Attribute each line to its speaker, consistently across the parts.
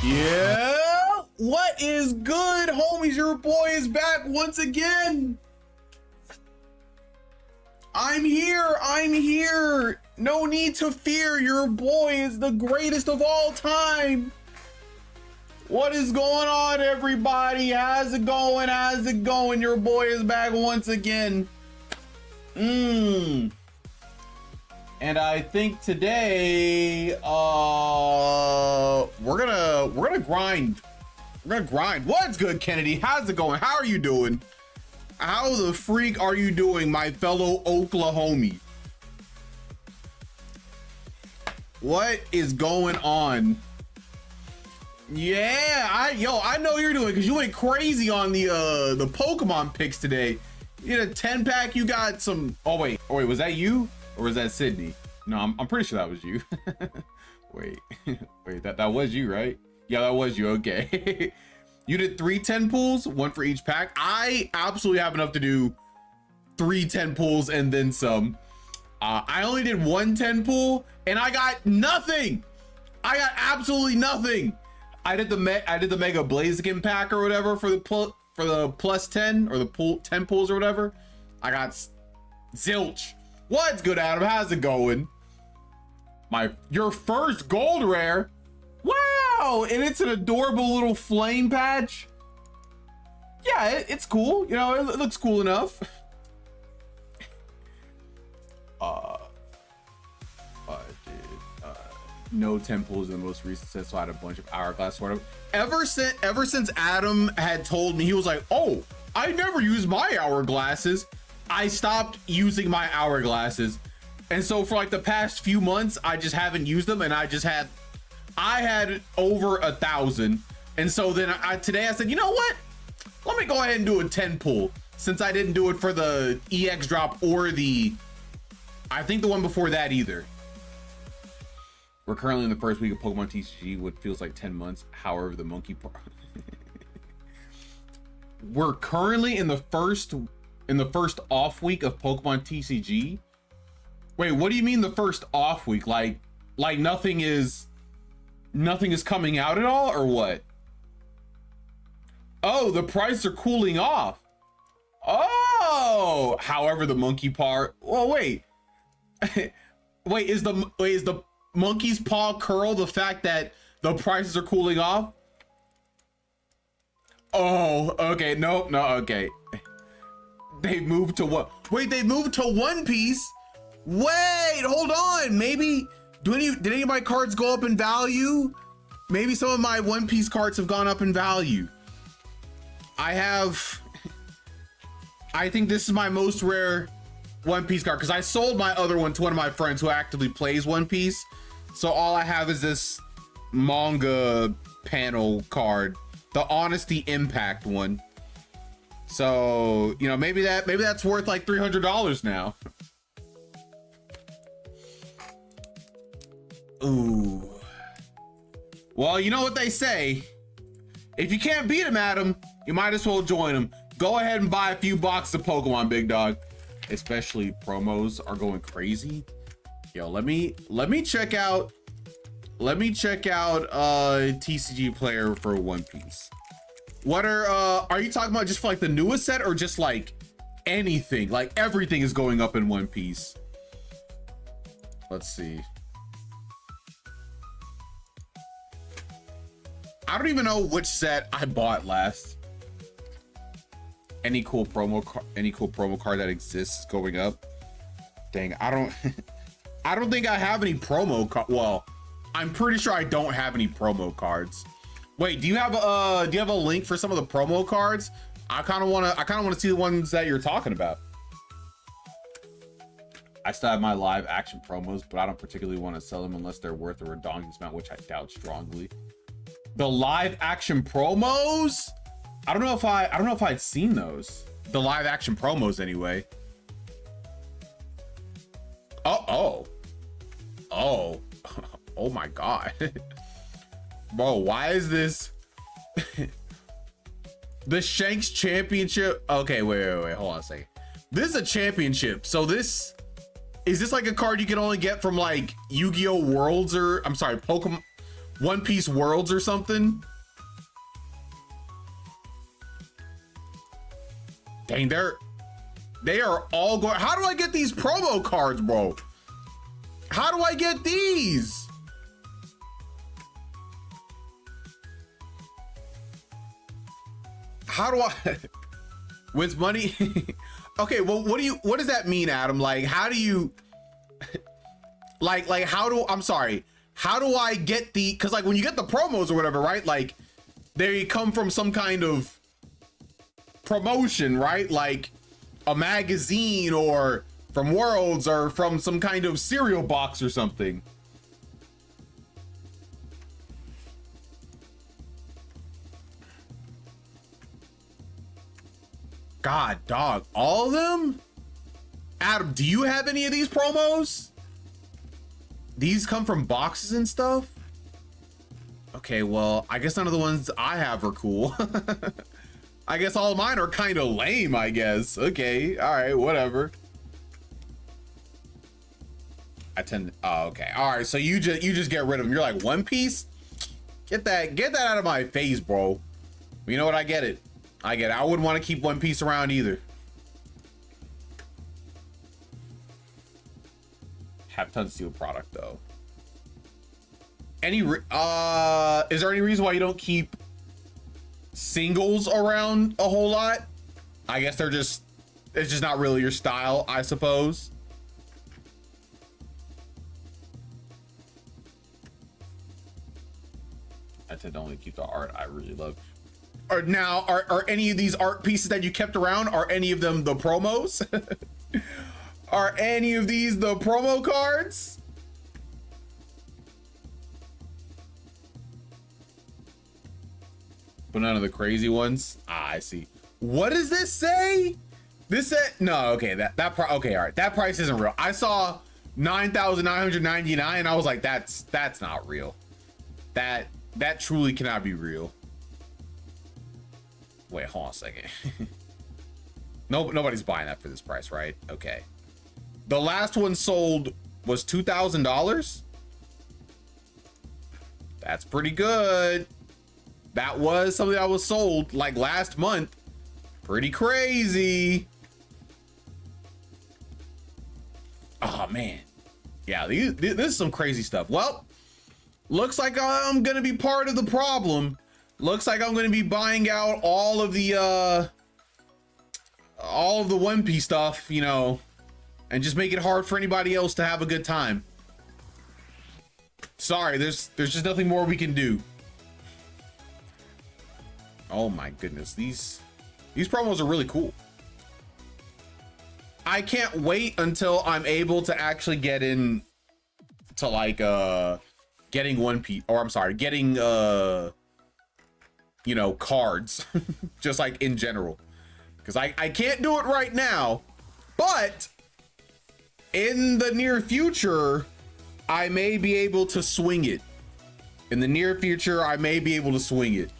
Speaker 1: Yeah, what is good, homies? Your boy is back once again. I'm here. No need to fear. Your boy is the greatest of all time. What is going on, everybody? How's it going? Your boy is back once again. And I think today, we're gonna grind. What's good, Kennedy? How's it going? How are you doing? How the freak are you doing, my fellow Oklahomie? What is going on? Yeah, I know you're doing, because you went crazy on the Pokemon picks today. You had a 10-pack, you got some. Oh wait, was that you? Or was that Sydney? No, I'm pretty sure that was you. wait, that was you, right? Yeah, that was you. Okay. You did 3 10 pulls, 1 for each pack. I absolutely have enough to do 3 10 pulls and then some. I only did 1 10 pull and I got nothing. I got absolutely nothing. I did the Mega Blaziken pack or whatever for the plus 10 or the pull 10 pulls or whatever. I got zilch. What's good, Adam? How's it going? Your first gold rare. Wow, and it's an adorable little flame patch. Yeah, it's cool. You know, it looks cool enough. No temples in the most recent set, so I had a bunch of hourglass sort of. Ever since Adam had told me, he was like, "Oh, I never use my hourglasses." I stopped using my hourglasses, and so for like the past few months, I just haven't used them, and I had over 1,000, and so then today I said, you know what? Let me go ahead and do a 10 pull since I didn't do it for the EX drop or I think the one before that either. We're currently in the first week of Pokemon TCG, what feels like 10 months. However, the monkey part. We're currently in the first off week of Pokemon TCG. Wait, what do you mean the first off week? Like nothing is coming out at all, or what? Oh, the prices are cooling off. Oh, however, the monkey part. Well, wait. wait, is the monkey's paw curl the fact that the prices are cooling off? Oh, okay. No, okay. They moved to what? Wait, they moved to One Piece? Wait, hold on. Maybe did any of my cards go up in value? Maybe some of my One Piece cards have gone up in value. I think this is my most rare One Piece card because I sold my other one to one of my friends who actively plays One Piece. So all I have is this manga panel card, the Honesty Impact one. So, you know, maybe that's worth like $300 now. Ooh. Well, you know what they say. If you can't beat them, Adam, you might as well join them. Go ahead and buy a few boxes of Pokemon, big dog. Especially promos are going crazy. Yo, let me check out TCG player for One Piece. What are you talking about, just for like the newest set or just like anything? Like everything is going up in One Piece. Let's see. I don't even know which set I bought last. Any cool promo card that exists going up? Dang, I don't think I have any promo card. Well, I'm pretty sure I don't have any promo cards. Wait, do you have a link for some of the promo cards? I kind of want to see the ones that you're talking about. I still have my live action promos, but I don't particularly want to sell them unless they're worth a redonkulous amount, which I doubt strongly. The live action promos? I don't know if I'd seen those. The live action promos anyway. Oh my god. Bro, why is this the Shanks Championship? Okay, wait, hold on a second. This is a championship, so is this like a card you can only get from like Yu-Gi-Oh! Worlds, or I'm sorry, Pokemon One Piece Worlds or something. Dang, they are all going. How do I get these promo cards, bro? How do I get these? How do I with money? Okay, well, what does that mean, Adam? Like, how do you like I'm sorry, how do I get the, because like when you get the promos or whatever, right? Like they come from some kind of promotion, right? Like a magazine or from Worlds or from some kind of cereal box or something. God, dog, all of them? Adam, do you have any of these promos? These come from boxes and stuff? Okay, well, I guess none of the ones I have are cool. I guess all of mine are kind of lame, I guess. Okay, all right, whatever. Oh, okay. All right, so you just get rid of them. You're like, One Piece? Get that out of my face, bro. You know what? I get it. I wouldn't want to keep One Piece around either. Hapton Steel product though. Is there any reason why you don't keep singles around a whole lot? I guess it's just not really your style, I suppose. I tend to only keep the art I really love. Are any of these art pieces that you kept around, are any of them the promos? Are any of these the promo cards? But none of the crazy ones. Ah, I see. What does this say? This said no. Okay, okay, all right. That price isn't real. I saw 9,999. I was like, that's not real. That truly cannot be real. Wait, hold on a second. Nobody's buying that for this price, right? Okay. The last one sold was $2,000. That's pretty good. That was something that was sold like last month. Pretty crazy. Oh man. Yeah, this is some crazy stuff. Well, looks like I'm gonna be part of the problem. Looks like I'm gonna be buying out all of the One Piece stuff, you know, and just make it hard for anybody else to have a good time. Sorry, there's just nothing more we can do. Oh my goodness, these promos are really cool. I can't wait until I'm able to actually get in to like getting One Piece, or I'm sorry, getting you know, cards just like in general, because I can't do it right now, but in the near future I may be able to swing it. In the near future I may be able to swing it.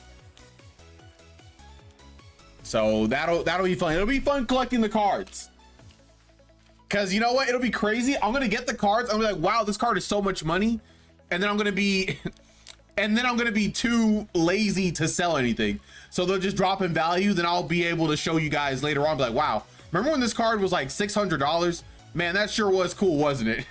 Speaker 1: So that'll be fun. It'll be fun collecting the cards. Cause you know what? It'll be crazy. I'm gonna get the cards. I'm gonna be like, wow, this card is so much money. And then I'm gonna be too lazy to sell anything. So they'll just drop in value. Then I'll be able to show you guys later on. Be like, wow, remember when this card was like $600? Man, that sure was cool, wasn't it?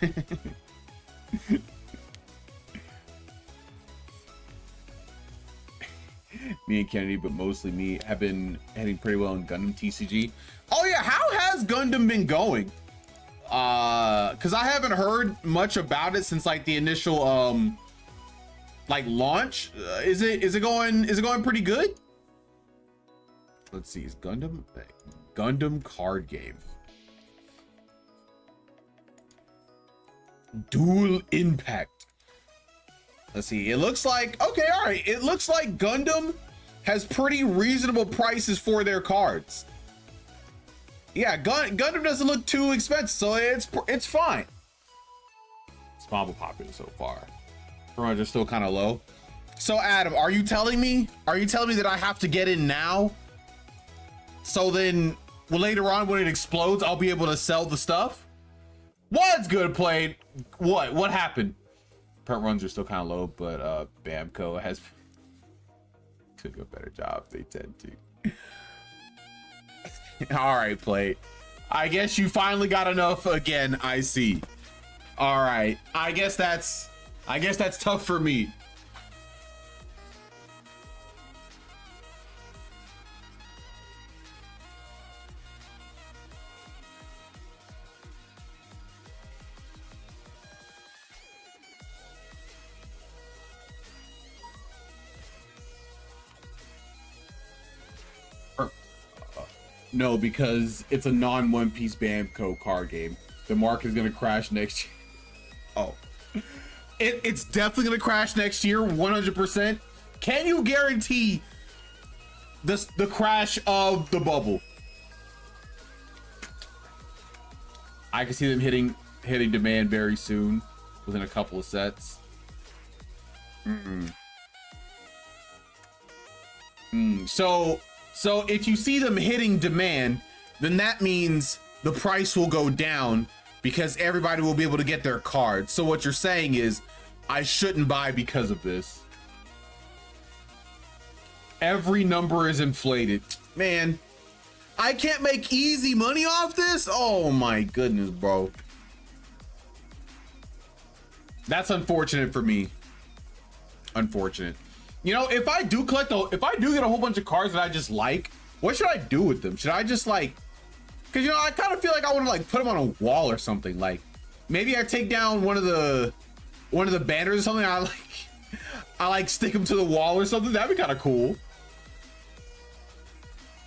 Speaker 1: Me and Kennedy, but mostly me, have been heading pretty well in Gundam TCG. Oh yeah, how has Gundam been going? Because I haven't heard much about it since like the initial like launch. Is it going pretty good? Let's see, is Gundam card game. Dual Impact. Let's see. It looks like, okay, all right. It looks like Gundam has pretty reasonable prices for their cards. Yeah, Gundam doesn't look too expensive, so it's fine. It's Marvel popular so far. Prices are still kind of low. So Adam, are you telling me that I have to get in now? So then, well, later on when it explodes, I'll be able to sell the stuff? What's good played? What happened? Print runs are still kind of low, but Bamco has took a better job. They tend to. All right, Plate. I guess you finally got enough again. I see. All right. I guess that's tough for me. No, because it's a non-One Piece Bamco card game. The market is gonna crash next year. Oh, it's definitely gonna crash next year, 100%. Can you guarantee the crash of the bubble? I can see them hitting demand very soon, within a couple of sets. So if you see them hitting demand, then that means the price will go down because everybody will be able to get their cards. So what you're saying is I shouldn't buy because of this. Every number is inflated. Man, I can't make easy money off this? Oh my goodness, bro. That's unfortunate for me. Unfortunate. You know, if I do get a whole bunch of cards that I just like, what should I do with them? Should I just like, cause you know, I kind of feel like I want to like put them on a wall or something. Like maybe I take down one of the banners or something. I like stick them to the wall or something. That'd be kind of cool.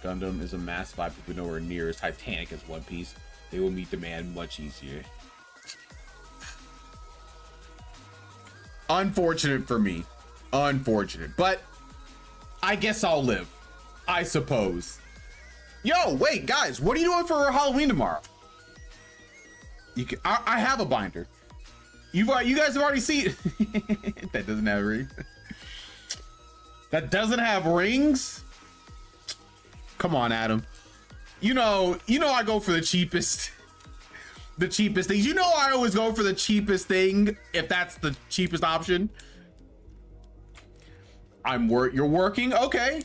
Speaker 1: Gundam is a massive IP, but nowhere near as Titanic as One Piece. They will meet demand much easier. Unfortunate for me. Unfortunate, but I guess I'll live, I suppose. Yo, wait, guys, what are you doing for Halloween tomorrow? I have a binder. You guys have already seen it. That doesn't have rings. That doesn't have rings. Come on, Adam. You know I go for the cheapest things. You know I always go for the cheapest thing if that's the cheapest option. You're working? Okay.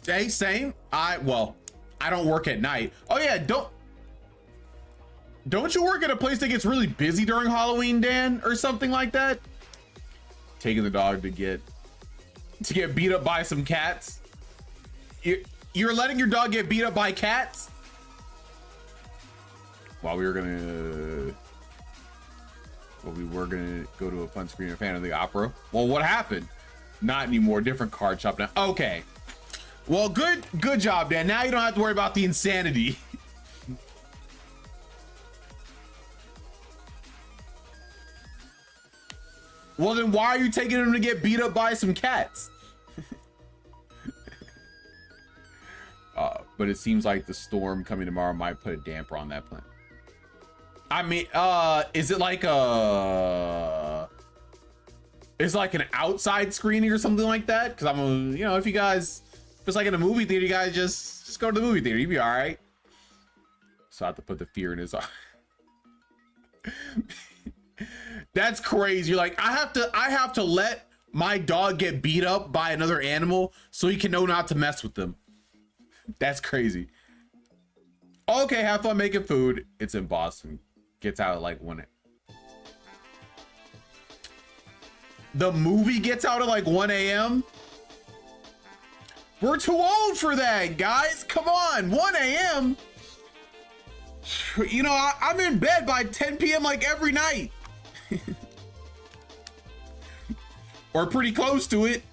Speaker 1: Hey, same. I don't work at night. Oh yeah, don't you work at a place that gets really busy during Halloween, Dan, or something like that? Taking the dog to get beat up by some cats. You're letting your dog get beat up by cats? While we were gonna go to a fun screen of Phantom of the Opera. Well, what happened? Not anymore. Different card shop now. Okay. Well, good job, Dan. Now you don't have to worry about the insanity. Well, then why are you taking him to get beat up by some cats? But it seems like the storm coming tomorrow might put a damper on that plan. I mean, is it like it's like an outside screening or something like that? Because I'm, you know, if it's like in a movie theater, you guys just go to the movie theater. You'd be all right. So I have to put the fear in his eye. That's crazy. You're like, I have to let my dog get beat up by another animal so he can know not to mess with them. That's crazy. Okay, have fun making food. It's in Boston. Gets out at like 1 a.m. The movie gets out at like 1 a.m. We're too old for that, guys. Come on, 1 a.m. You know, I'm in bed by 10 p.m. like every night. Or pretty close to it.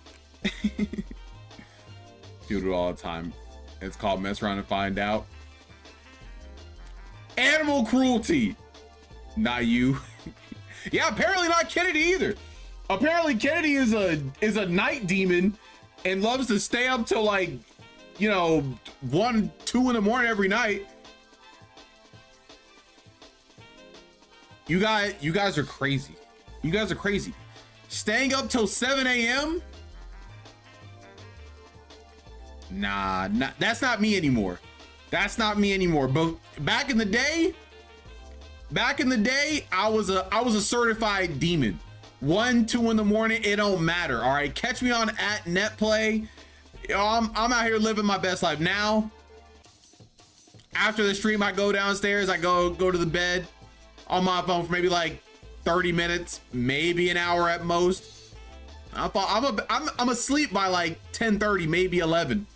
Speaker 1: Do it all the time. It's called Mess Around and Find Out. Animal cruelty. Not you. Yeah, apparently not Kennedy either. Apparently Kennedy is a night demon and loves to stay up till like, you know, 1, 2 in the morning every night. You guys are crazy. You guys are crazy. Staying up till 7 a.m. Nah, that's not me anymore. That's not me anymore. But back in the day, I was a certified demon. 1, 2 in the morning, it don't matter. All right, catch me on @netplay. You know, I'm out here living my best life now. After the stream, I go downstairs, I go to the bed on my phone for maybe like 30 minutes, maybe an hour at most. I'm asleep by like 10:30, maybe 11.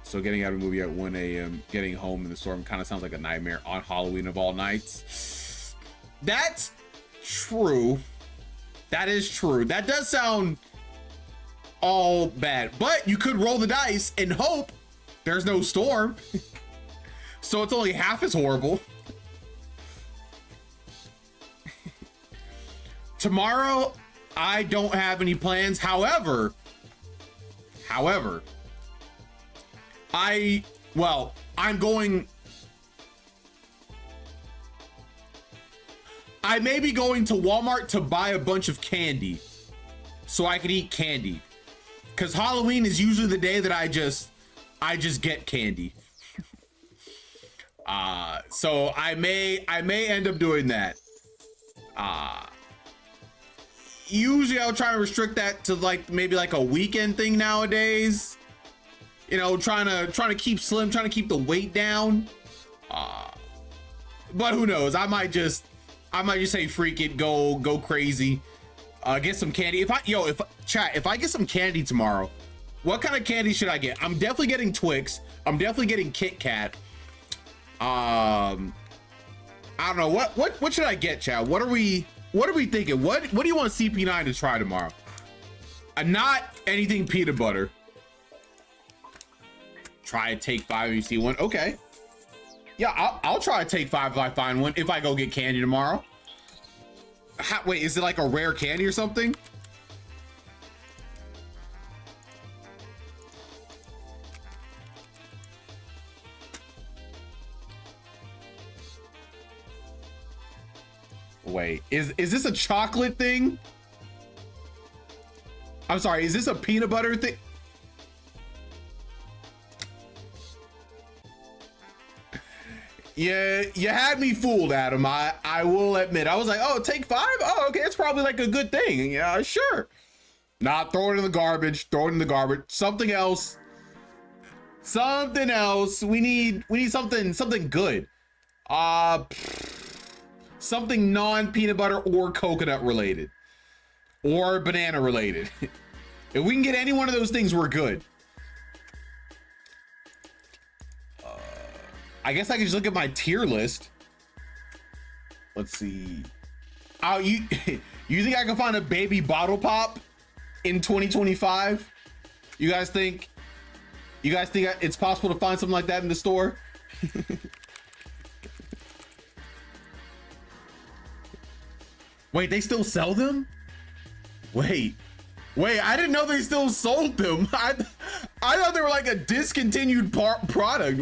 Speaker 1: So getting out of the movie at 1 a.m., getting home in the storm kind of sounds like a nightmare on Halloween of all nights. That's true. That is true. That does sound all bad, but you could roll the dice and hope there's no storm. So it's only half as horrible. Tomorrow, I don't have any plans. However, I may be going to Walmart to buy a bunch of candy so I could eat candy. Because Halloween is usually the day that I just get candy. So I may end up doing that. Usually I'll try and restrict that to like maybe like a weekend thing nowadays. You know, trying to keep slim, trying to keep the weight down. But who knows? I might just say freak it, go crazy. Get some candy. If I get some candy tomorrow, what kind of candy should I get? I'm definitely getting Twix. I'm definitely getting Kit Kat. I don't know what should I get, Chad? What are we thinking? What do you want CP9 to try tomorrow? Not anything peanut butter. Try a Take 5 if you see one. Okay. Yeah, I'll try a Take 5 if I find one. If I go get candy tomorrow. Wait, is it like a rare candy or something? Wait, is this a chocolate thing? I'm sorry, is this a peanut butter thing? Yeah, you had me fooled, Adam. I will admit. I was like, oh, Take 5? Oh, okay, it's probably like a good thing. Yeah, sure. Nah, throw it in the garbage. Throw it in the garbage. Something else. Something else. We need something good. Something non-peanut butter or coconut related. Or banana related. If we can get any one of those things, we're good. I guess I can just look at my tier list. Let's see. Oh, you think I can find a baby bottle pop in 2025? You guys think it's possible to find something like that in the store? Wait, they still sell them? Wait, I didn't know they still sold them. I thought they were like a discontinued product.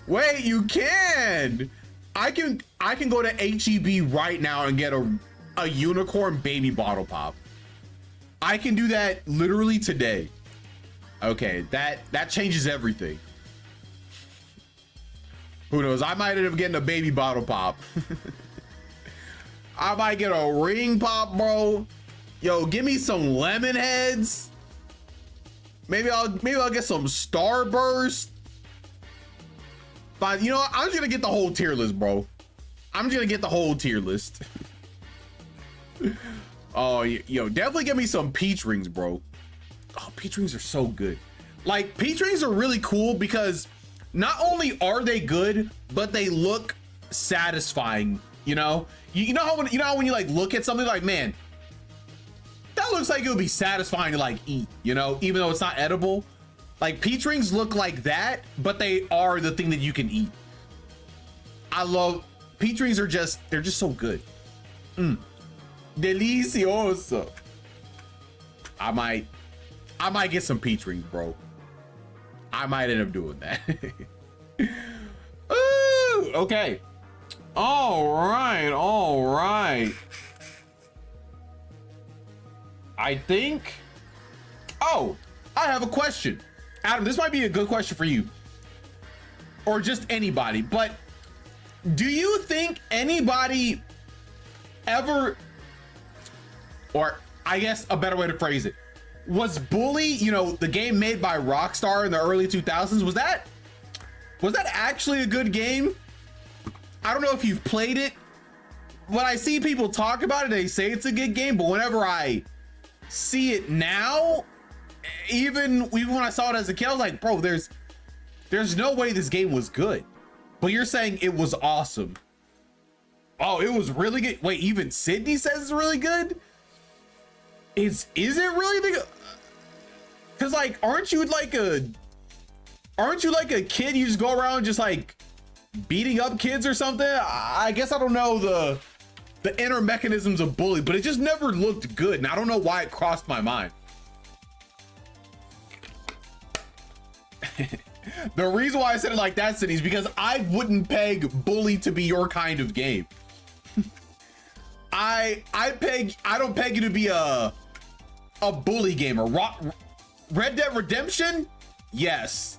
Speaker 1: Wait, you can. I can go to HEB right now and get a unicorn baby bottle pop. I can do that literally today. Okay, that changes everything. Who knows? I might end up getting a baby bottle pop. I might get a ring pop, bro. Yo, give me some lemon heads. Maybe I'll get some Starburst. Fine, you know what? I'm just gonna get the whole tier list, bro. I'm just gonna get the whole tier list. Oh, yo, definitely get me some peach rings, bro. Oh, peach rings are so good. Like, peach rings are really cool because not only are they good, but they look satisfying. You know, you know how when you like look at something like, man, that looks like it would be satisfying to like eat. You know, even though it's not edible. Like, peach rings look like that, but they are the thing that you can eat. I love peach rings. They're just so good. Delicioso. I might get some peach rings, bro. I might end up doing that. Ooh, okay. All right. I think. Oh, I have a question. Adam, this might be a good question for you or just anybody, but do you think anybody ever, or I guess a better way to phrase it, was Bully, you know, the game made by Rockstar in the early 2000s, was that actually a good game? I don't know if you've played it. When I see people talk about it, they say it's a good game, but whenever I see it now, even when I saw it as a kid, I was like, bro, there's no way this game was good. But you're saying it was awesome. Oh, it was really good. Wait, even Sydney says it's really good? Is it really the? Because like, aren't you like a kid? You just go around just like beating up kids or something? I guess I don't know the inner mechanisms of Bully, but it just never looked good, and I don't know why it crossed my mind. The reason why I said it like that, Sydney, is because I wouldn't peg Bully to be your kind of game. I don't peg you to be a Bully gamer. Red Dead Redemption, yes.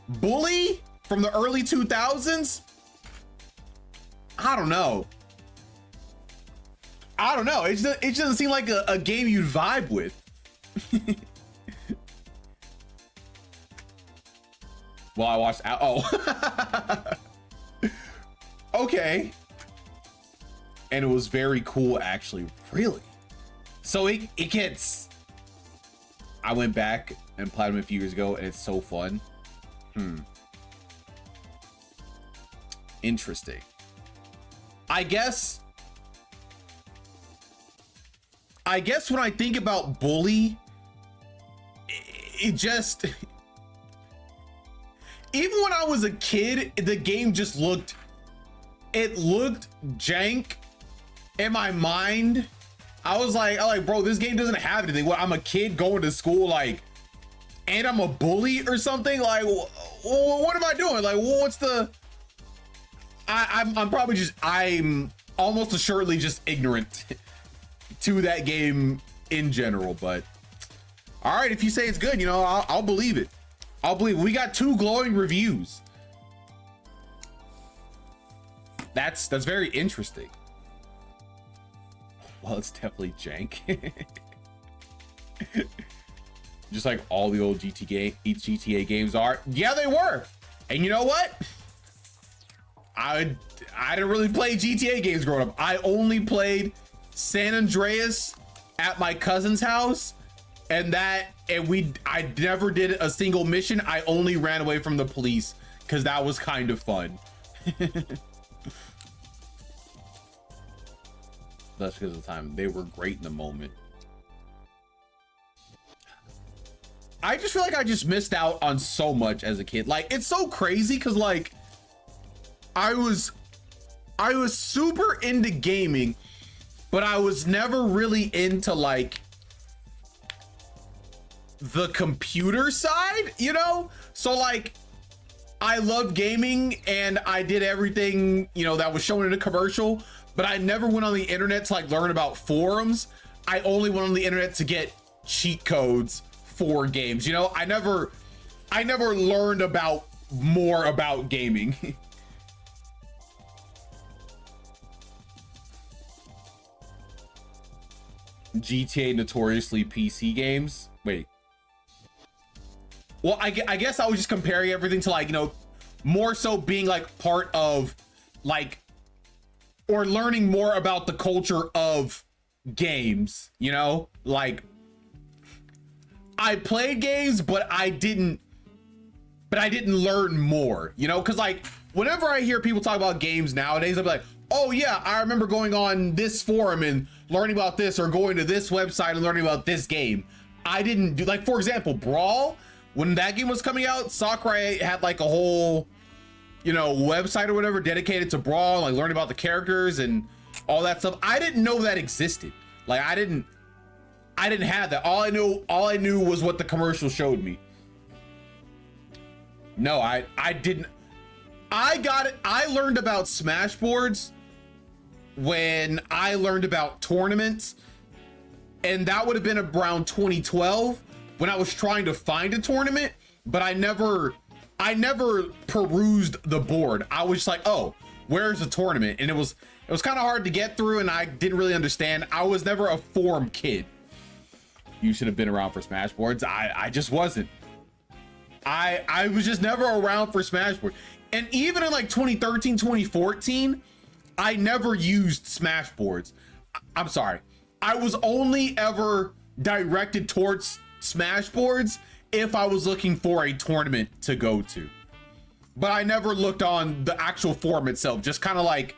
Speaker 1: Bully from the early 2000s, I don't know. It just doesn't seem like a game you'd vibe with. Well, I watched. Oh, okay. And it was very cool, actually. Really? So it gets. I went back and played them a few years ago, and it's so fun. Interesting. I guess when I think about Bully, it just. Even when I was a kid, the game just looked jank in my mind. I was like, bro, this game doesn't have anything. What, I'm a kid going to school, like, and I'm a bully or something? Like, what am I doing? Like, what's the? I'm almost assuredly just ignorant to that game in general. But all right, if you say it's good, you know, I'll believe it. I'll believe it. We got 2 glowing reviews. That's very interesting. Well, it's definitely jank. Just like all the old GTA games are. Yeah, they were. And you know what? I didn't really play GTA games growing up. I only played San Andreas at my cousin's house, and I never did a single mission. I only ran away from the police because that was kind of fun. That's because of the time. They were great in the moment. I just feel like I just missed out on so much as a kid. Like, it's so crazy because like I was super into gaming, but I was never really into like the computer side, you know? So like I loved gaming and I did everything, you know, that was shown in a commercial, but I never went on the internet to like learn about forums. I only went on the internet to get cheat codes for games, you know? I never learned about more about gaming. GTA notoriously PC games. Wait. Well, I guess I was just comparing everything to like, you know, more so being like part of like, or learning more about the culture of games, you know? Like, I played games, but I didn't learn more, you know? Because like, whenever I hear people talk about games nowadays, I'll be like, oh yeah, I remember going on this forum and learning about this, or going to this website and learning about this game. I didn't do, like, for example, Brawl, when that game was coming out, Sakurai had like a whole, you know, website or whatever dedicated to Brawl, like learning about the characters and all that stuff. I didn't know that existed. Like, I didn't have that. All I knew was what the commercial showed me. No, I didn't. I got it. I learned about Smashboards when I learned about tournaments, and that would have been around 2012 when I was trying to find a tournament, but I never perused the board. I was just like, oh, where's the tournament? And it was kind of hard to get through, and I didn't really understand. I was never a forum kid. You should have been around for Smashboards. I just wasn't. I was just never around for Smashboard. And even in like 2013, 2014, I never used Smashboards. I'm sorry. I was only ever directed towards Smashboards if I was looking for a tournament to go to. But I never looked on the actual forum itself, just kind of like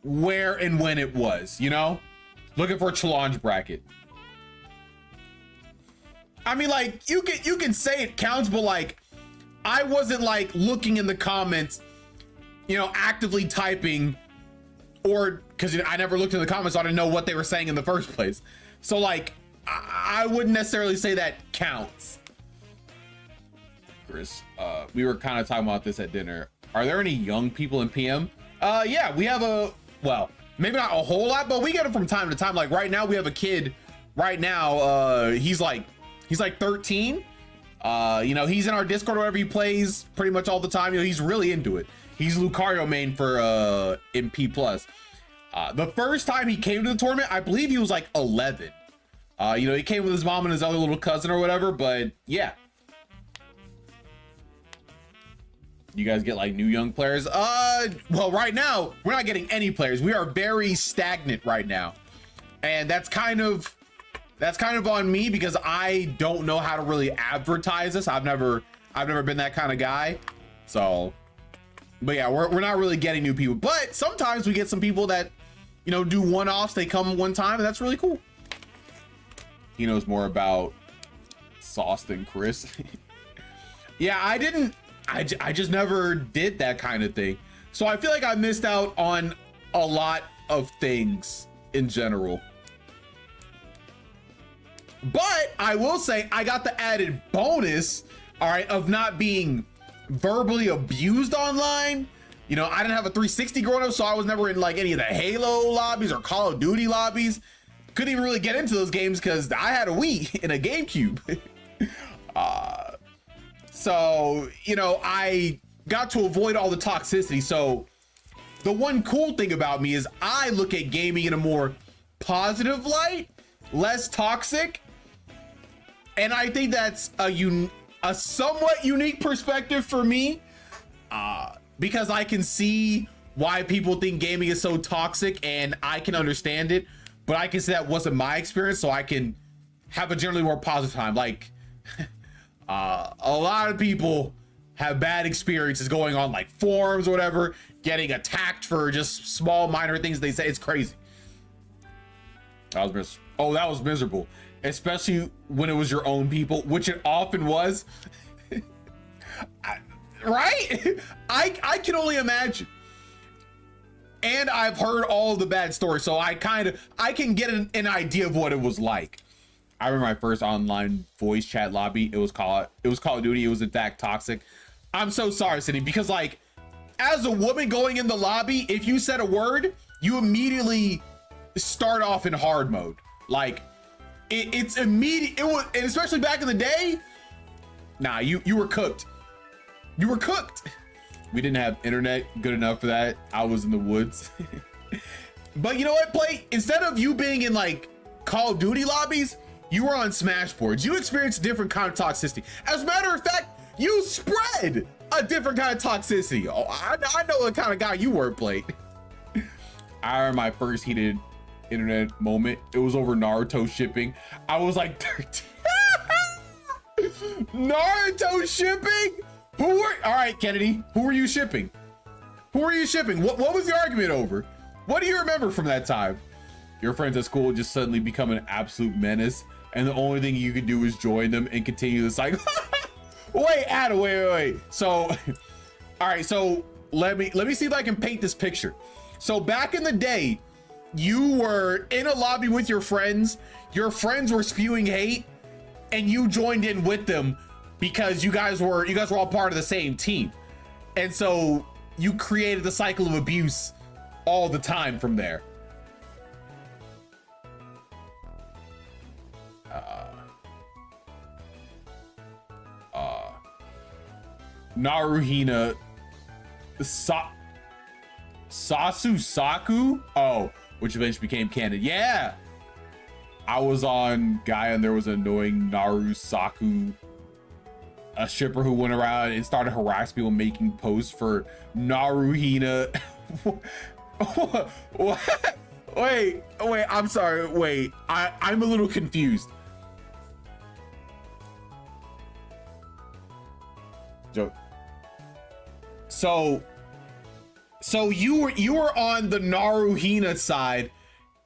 Speaker 1: where and when it was, you know? Looking for a challenge bracket. I mean, like, you can say it counts, but like, I wasn't like looking in the comments, you know, actively typing, or because I never looked in the comments, so I didn't know what they were saying in the first place. So like, I wouldn't necessarily say that counts. Chris, we were kind of talking about this at dinner. Are there any young people in PM? Yeah, we have well, maybe not a whole lot, but we get them from time to time. Like right now, we have a kid right now. He's like 13. You know, he's in our Discord or whatever. He plays pretty much all the time. You know, he's really into it. He's Lucario main for MP Plus. The first time he came to the tournament, I believe he was like 11. You know, he came with his mom and his other little cousin or whatever, but yeah. You guys get like new young players? Well, right now, we're not getting any players. We are very stagnant right now. And that's kind of on me because I don't know how to really advertise this. I've never been that kind of guy. So, but yeah, we're not really getting new people. But sometimes we get some people that, you know, do one-offs. They come one time, and that's really cool. He knows more about sauce than Chris. Yeah, I just never did that kind of thing. So I feel like I missed out on a lot of things in general. But I will say I got the added bonus, all right, of not being verbally abused online. You know, I didn't have a 360 growing up, so I was never in like any of the Halo lobbies or Call of Duty lobbies. Couldn't even really get into those games because I had a Wii and a GameCube. So, you know, I got to avoid all the toxicity. So the one cool thing about me is I look at gaming in a more positive light, less toxic. And I think that's a somewhat unique perspective for me, because I can see why people think gaming is so toxic, and I can understand it, but I can say that wasn't my experience, so I can have a generally more positive time. Like, a lot of people have bad experiences going on like forums or whatever, getting attacked for just small minor things they say. It's crazy. That was miserable, especially when it was your own people, which it often was. Right? I can only imagine. And I've heard all of the bad stories, so I can get an idea of what it was like. I remember my first online voice chat lobby. It was Call of Duty. It was in fact toxic. I'm so sorry, Cindy, because like, as a woman going in the lobby, if you said a word, you immediately start off in hard mode. Like, it's immediate. It was, and especially back in the day, nah, you were cooked. You were cooked. We didn't have internet good enough for that. I was in the woods. But you know what, Play? Instead of you being in like Call of Duty lobbies, you were on Smashboards. You experienced a different kind of toxicity. As a matter of fact, you spread a different kind of toxicity. Oh, I know the kind of guy you were, Play. I remember my first heated internet moment. It was over Naruto shipping. I was like 13. Naruto shipping? All right, Kennedy, who were you shipping? Who were you shipping? What was the argument over? What do you remember from that time? Your friends at school just suddenly become an absolute menace, and the only thing you can do is join them and continue the cycle. Wait, Adam, wait. So, all right, so let me see if I can paint this picture. So back in the day, you were in a lobby with your friends were spewing hate, and you joined in with them because you guys were all part of the same team. And so you created the cycle of abuse all the time from there. Naruhina Sasu Saku? Oh, which eventually became canon. Yeah. I was on Gaia and there was an annoying Naru Saku, a shipper who went around and started harassing people making posts for Naruhina. What? Wait, I'm sorry. Wait, I'm a little confused. Joke. So you were on the Naruhina side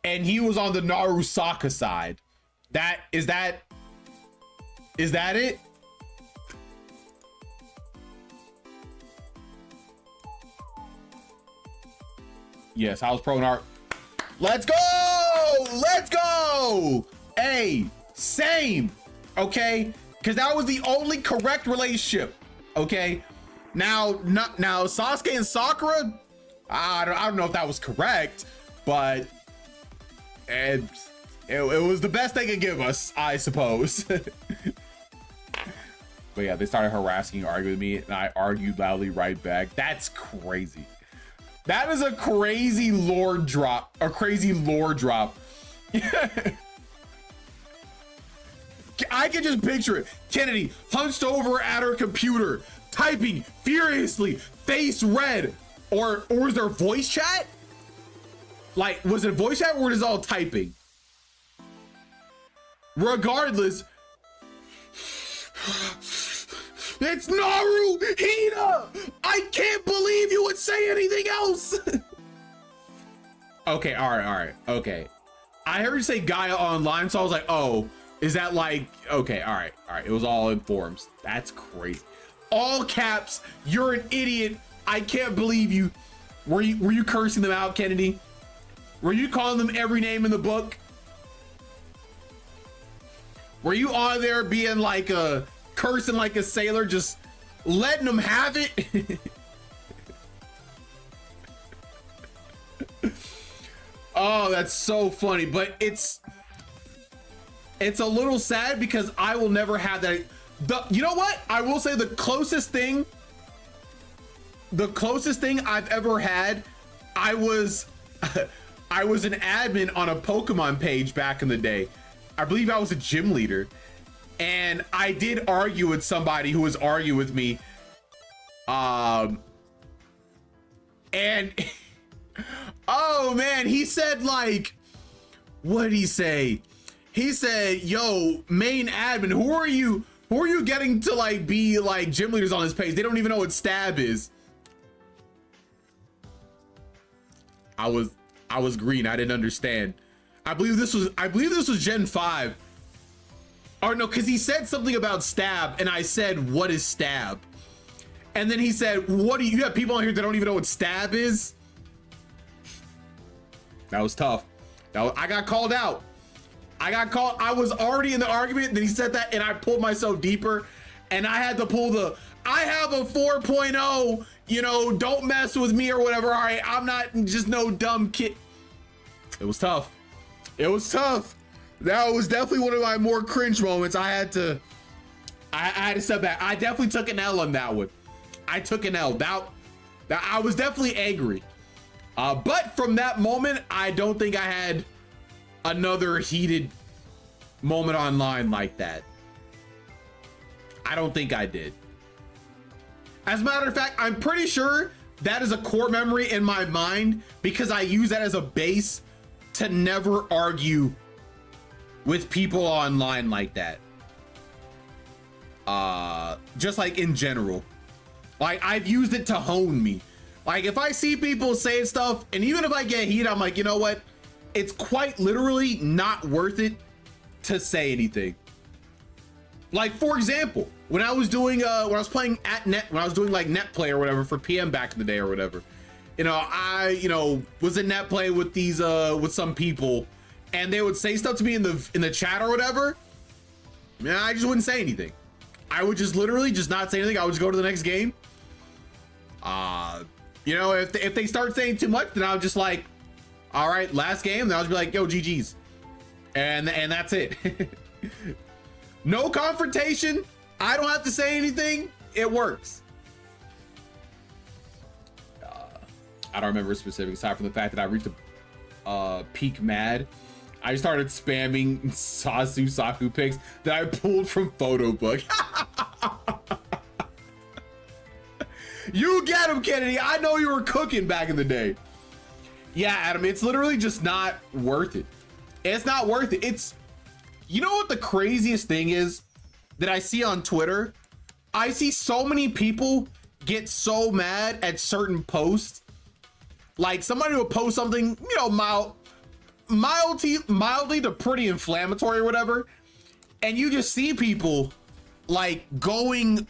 Speaker 1: and he was on the Narusaka side. Is that it? Yes, I was pro Naruto. Let's go! Let's go! Hey, same. Okay, because that was the only correct relationship. Okay, now Sasuke and Sakura. I don't know if that was correct, but it was the best they could give us, I suppose. But yeah, they started harassing and arguing with me, and I argued loudly right back. That's crazy. That is a crazy lore drop. A crazy lore drop. I can just picture it. Kennedy hunched over at her computer, typing furiously, face red. Or was there voice chat? Like, was it voice chat or was it all typing? Regardless, it's Naruhina! I can't believe you would say anything else! Okay, all right, okay. I heard you say Gaia Online, so I was like, oh, is that like, okay, all right. It was all in forums. That's crazy. All caps, you're an idiot. I can't believe you. Were you cursing them out, Kennedy? Were you calling them every name in the book? Were you on there being like a cursing like a sailor, just letting them have it? Oh, that's so funny, but it's a little sad because I will never have that. You know what? I will say the closest thing I've ever had, I was an admin on a Pokemon page back in the day. I believe I was a gym leader, and I did argue with somebody who was arguing with me. And oh man, he said like, what did he say? He said, yo, main admin, who are you getting to like be like gym leaders on this page? They don't even know what stab is. I was green. I didn't understand. I believe this was Gen 5. Or no, because he said something about stab, and I said, what is stab? And then he said, you have people on here that don't even know what stab is? That was tough. I got called out. I was already in the argument, and then he said that, and I pulled myself deeper, and I had to pull I have a 4.0, you know, don't mess with me or whatever. All right, I'm not just no dumb kid. It was tough. It was tough. That was definitely one of my more cringe moments. I had to step back. I definitely took an L on that one. I took an L. That I was definitely angry. But from that moment, I don't think I had another heated moment online like that. I don't think I did. As a matter of fact, I'm pretty sure that is a core memory in my mind because I use that as a base to never argue with people online like that. Just like in general. Like I've used it to hone me. Like if I see people saying stuff, and even if I get heat, I'm like, you know what? It's quite literally not worth it to say anything. Like for example, when I was doing when I was playing at net, when I was doing like net play or whatever for PM back in the day or whatever, you know, I was in net play with these with some people, and they would say stuff to me in the chat or whatever. Man, I just wouldn't say anything. I would just literally just not say anything. I would just go to the next game. You know, if they start saying too much, then I was just like, all right, last game. Then I'll just be like, yo, GG's, and that's it. No confrontation. I don't have to say anything. It works. I don't remember specifics, aside from the fact that I reached a peak mad. I started spamming Sasu pics that I pulled from Photobook. You get him, Kennedy. I know you were cooking back in the day. Yeah, Adam, it's literally just not worth it. It's not worth it. It's, you know what the craziest thing is that I see on Twitter? I see so many people get so mad at certain posts. Like somebody will post something, you know, mildly to pretty inflammatory or whatever. And you just see people like going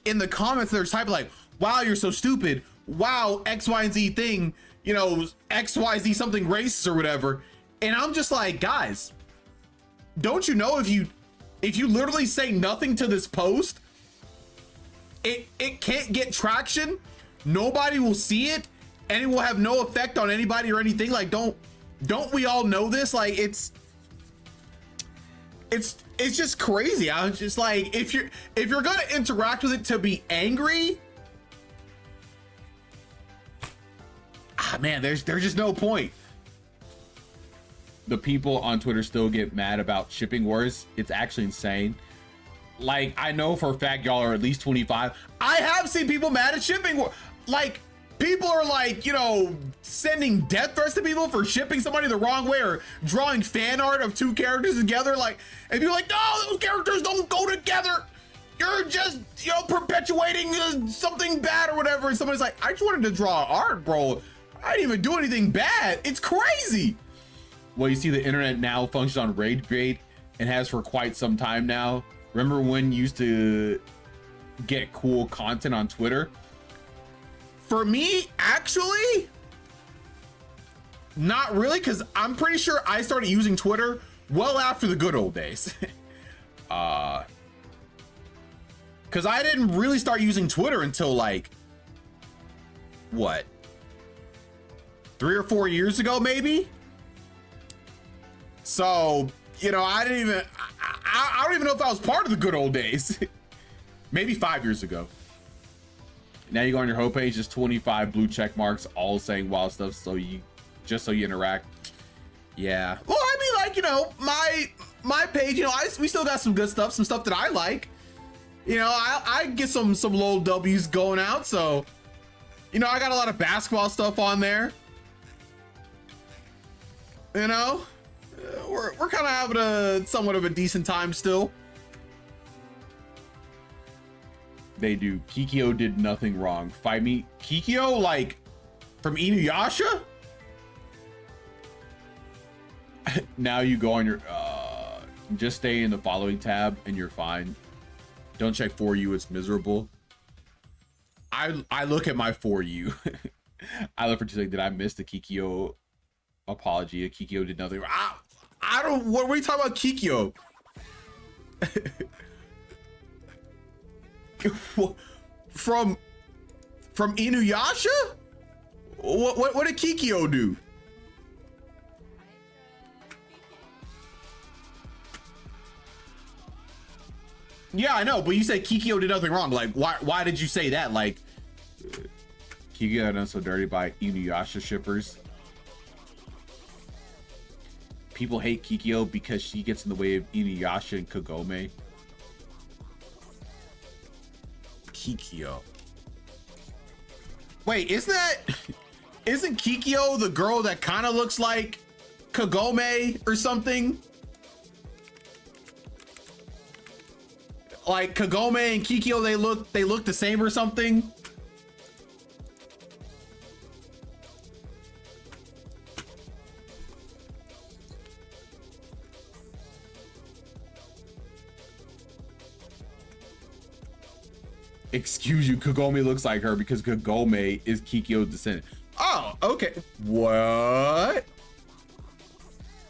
Speaker 1: in the comments, they're typing like, wow, you're so stupid. Wow, X, Y, and Z thing, you know, X, Y, Z something racist or whatever. And I'm just like, guys, don't you know if you literally say nothing to this post, it can't get traction, nobody will see it, and it will have no effect on anybody or anything? Like, don't we all know this? Like, it's just crazy. I was just like, if you're gonna interact with it to be angry, man, there's just no point. The people on Twitter still get mad about shipping wars. It's actually insane. Like, I know for a fact y'all are at least 25. I have seen people mad at shipping war. Like, people are like, you know, sending death threats to people for shipping somebody the wrong way, or drawing fan art of two characters together. Like, and you're like, no, those characters don't go together. You're just, you know, perpetuating something bad or whatever. And somebody's like, I just wanted to draw art, bro. I didn't even do anything bad. It's crazy. Well, you see, the internet now functions on rage bait and has for quite some time now. Remember when you used to get cool content on Twitter? For me, actually, not really, because I'm pretty sure I started using Twitter well after the good old days. Because I didn't really start using Twitter until like, what? 3 or 4 years ago, maybe? So, you know, I don't even know if I was part of the good old days. Maybe 5 years ago. Now you go on your homepage, just 25 blue check marks, all saying wild stuff, so you interact. Yeah. Well, I mean, like, you know, my page, you know, we still got some good stuff, some stuff that I like. You know, I get some little W's going out, so, you know, I got a lot of basketball stuff on there. You know, we're kind of having a somewhat of a decent time still. They do. Kikyo did nothing wrong. Fight me. Kikyo, like, from Inuyasha? Now you go on your, just stay in the following tab and you're fine. Don't check For You, it's miserable. I look at my For You. I look for 2 seconds. Did I miss the Kikyo apology? Kikyo did nothing wrong. I don't, what are we talking about Kikyo? From Inuyasha? What did Kikyo do? Yeah, I know, but you said Kikyo did nothing wrong. Like, why did you say that? Like, Kikyo got done so dirty by Inuyasha shippers. People hate Kikyo because she gets in the way of Inuyasha and Kagome. Kikyo. Wait, isn't Kikyo the girl that kind of looks like Kagome or something? Like Kagome and Kikyo, they look the same or something? Excuse you, Kagome looks like her because Kagome is Kikyo's descendant. Oh, okay. What?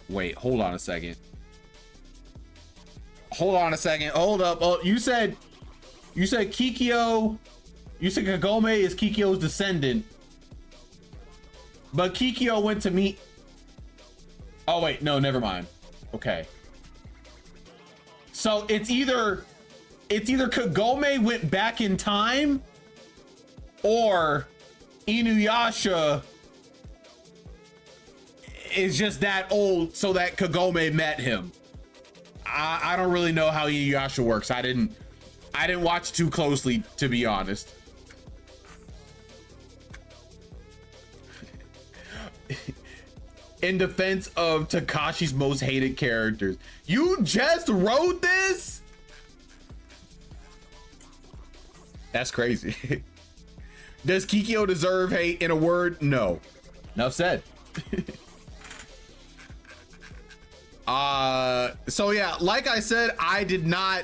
Speaker 1: Wait, hold on a second. Hold on a second. Hold up. Oh, you said Kikyo. You said Kagome is Kikyo's descendant. But Kikyo went to meet. Oh wait, no, never mind. Okay. So it's either Kagome went back in time, or Inuyasha is just that old so that Kagome met him. I don't really know how Inuyasha works. I didn't watch too closely, to be honest. In defense of Takashi's most hated characters, you just wrote this? That's crazy. Does Kikyo deserve hate? In a word, no. Enough said. So yeah, like I said, I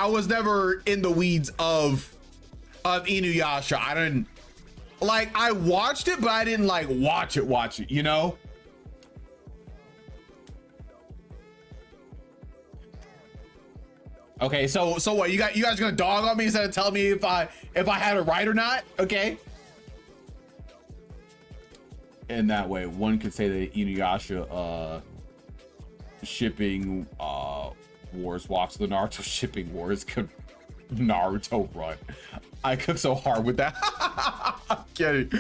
Speaker 1: was never in the weeds of Inuyasha. I didn't like, I watched it, but I didn't like watch it, you know? Okay, so what, you guys gonna dog on me instead of telling me if I had it right or not? Okay. In that way, one could say that Inuyasha shipping wars walks the Naruto shipping wars could Naruto run. I cook so hard with that. Get it.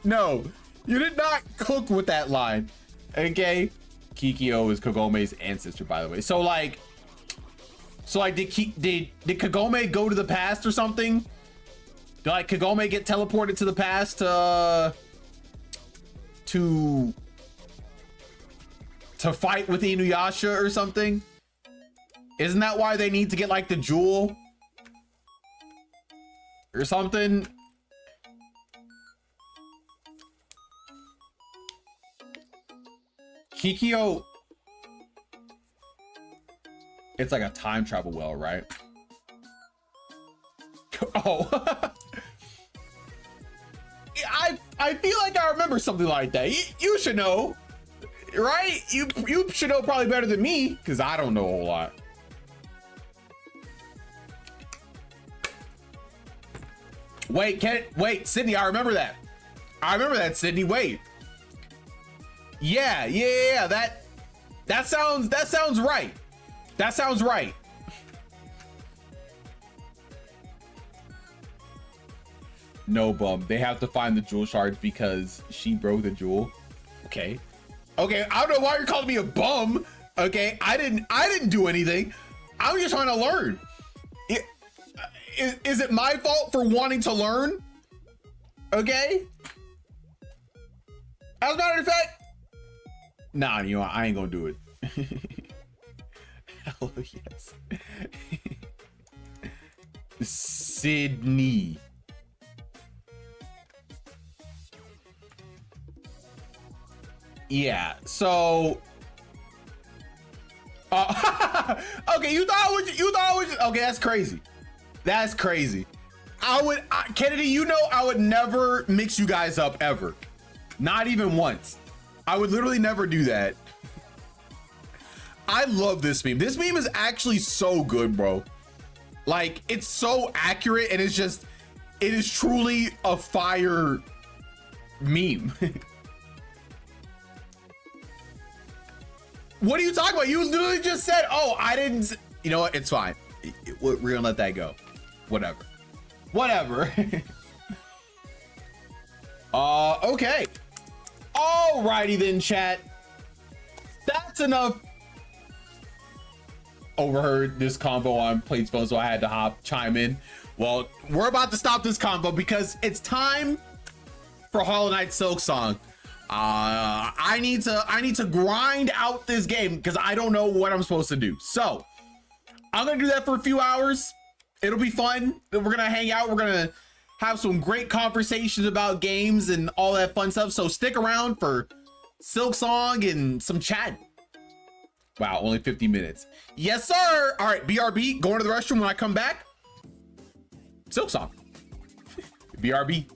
Speaker 1: No, you did not cook with that line. Okay. Kikyo is Kagome's ancestor, by the way. So like did Kagome go to the past or something? Did like Kagome get teleported to the past to fight with Inuyasha or something? Isn't that why they need to get like the jewel or something? Kikyo, it's like a time travel well, right? Oh. I feel like I remember something like that. You should know, right? You should know probably better than me, because I don't know a whole lot. Wait, Sydney, I remember that. Sydney, wait. Yeah, that sounds right. That sounds right. No, bum. They have to find the jewel shards because she broke the jewel. Okay, I don't know why you're calling me a bum. Okay, I didn't do anything. I'm just trying to learn. Is it my fault for wanting to learn? Okay. As a matter of fact, nah, you know, I ain't gonna do it. Hell yes. Sydney. Yeah, so okay, you thought it was okay, that's crazy. That's crazy. Kennedy, you know I would never mix you guys up ever. Not even once. I would literally never do that. I love this meme. This meme is actually so good, bro. Like, it's so accurate and it is truly a fire meme. What are you talking about? You literally just said, oh, I didn't. You know what? It's fine. We're gonna let that go. Whatever. Okay. Alrighty then, chat. That's enough. Overheard this combo on Plate's phone, so I had to chime in. Well, we're about to stop this combo because it's time for Hollow Knight Silksong. I need to grind out this game because I don't know what I'm supposed to do. So I'm gonna do that for a few hours. It'll be fun. We're gonna hang out. We're gonna have some great conversations about games and all that fun stuff. So stick around for Silksong and some chat. Wow, only 50 minutes. Yes, sir. All right, BRB, going to the restroom. When I come back, Silksong. BRB.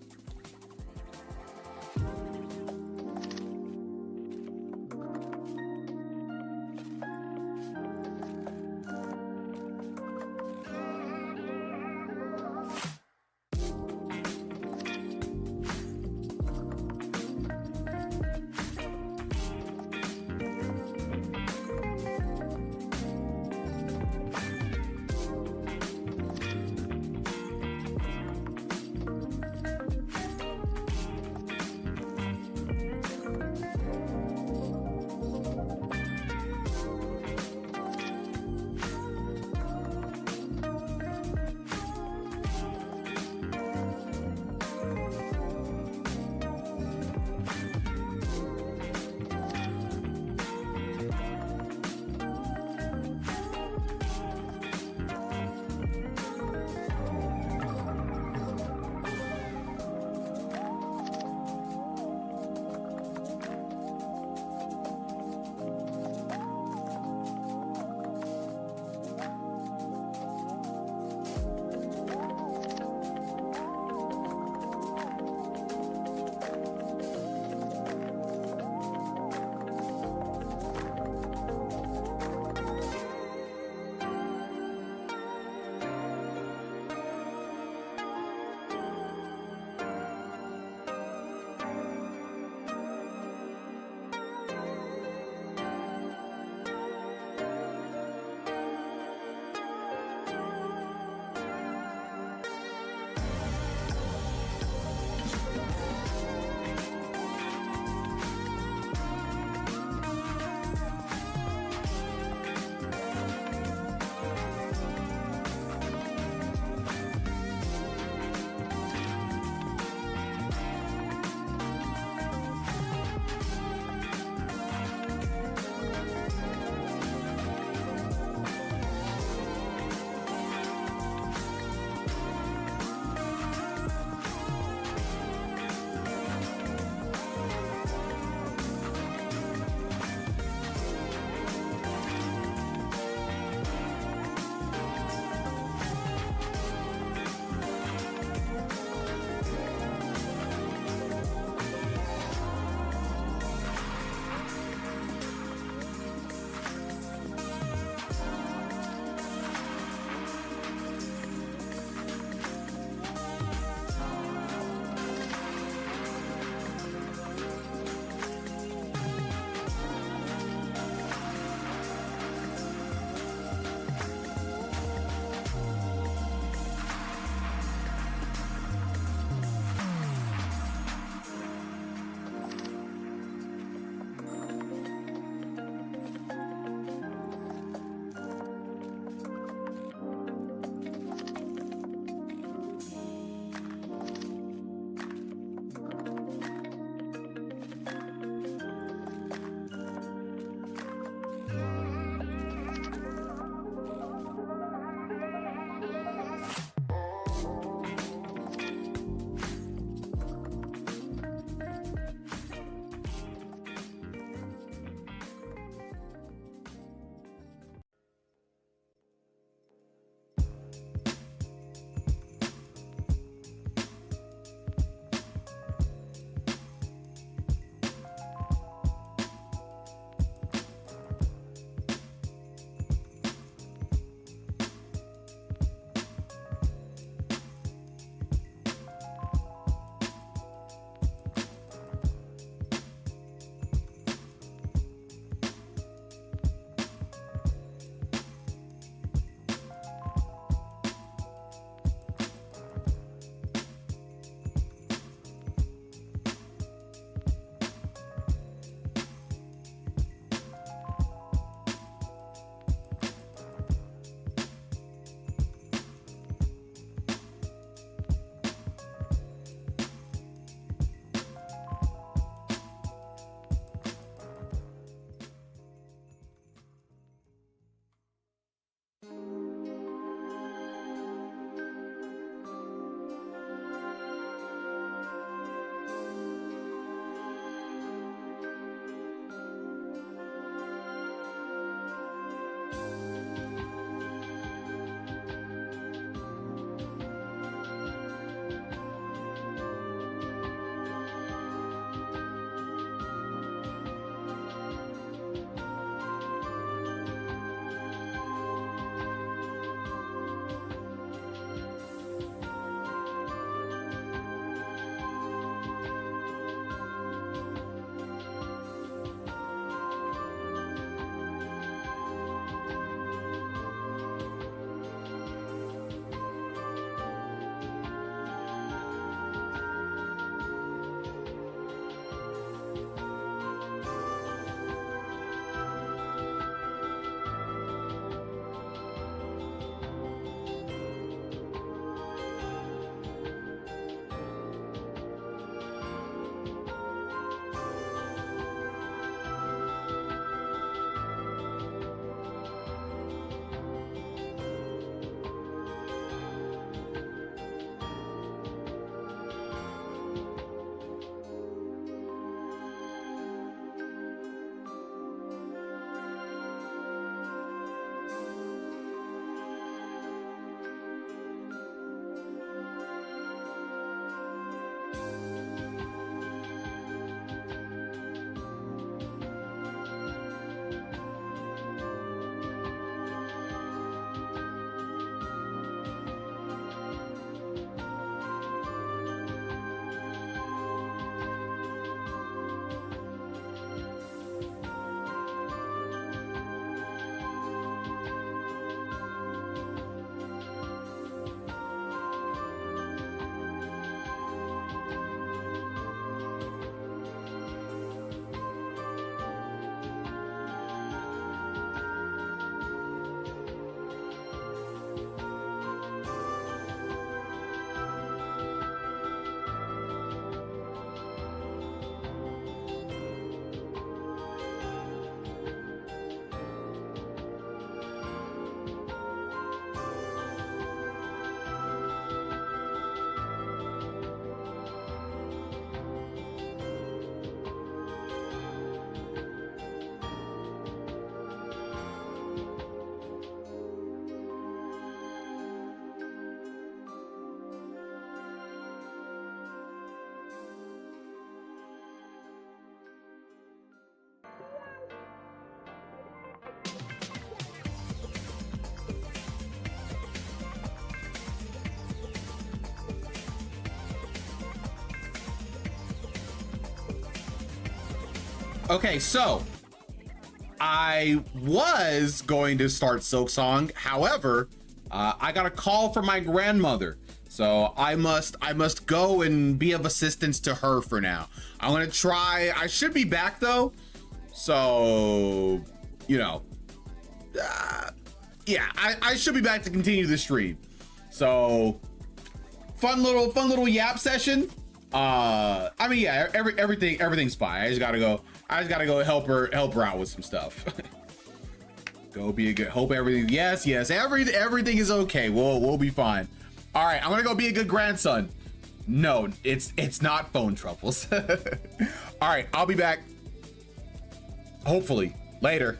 Speaker 1: Okay, so I was going to start Silksong. However, I got a call from my grandmother. So I must go and be of assistance to her for now. I'm gonna try. I should be back though. So, you know, yeah, I should be back to continue the stream. So fun little yap session. I mean, yeah, everything's fine. I just gotta go help her out with some stuff. Go be a good, hope everything, yes, everything is okay. We'll be fine. All right, I'm gonna go be a good grandson. No, it's not phone troubles. All right, I'll be back. Hopefully later.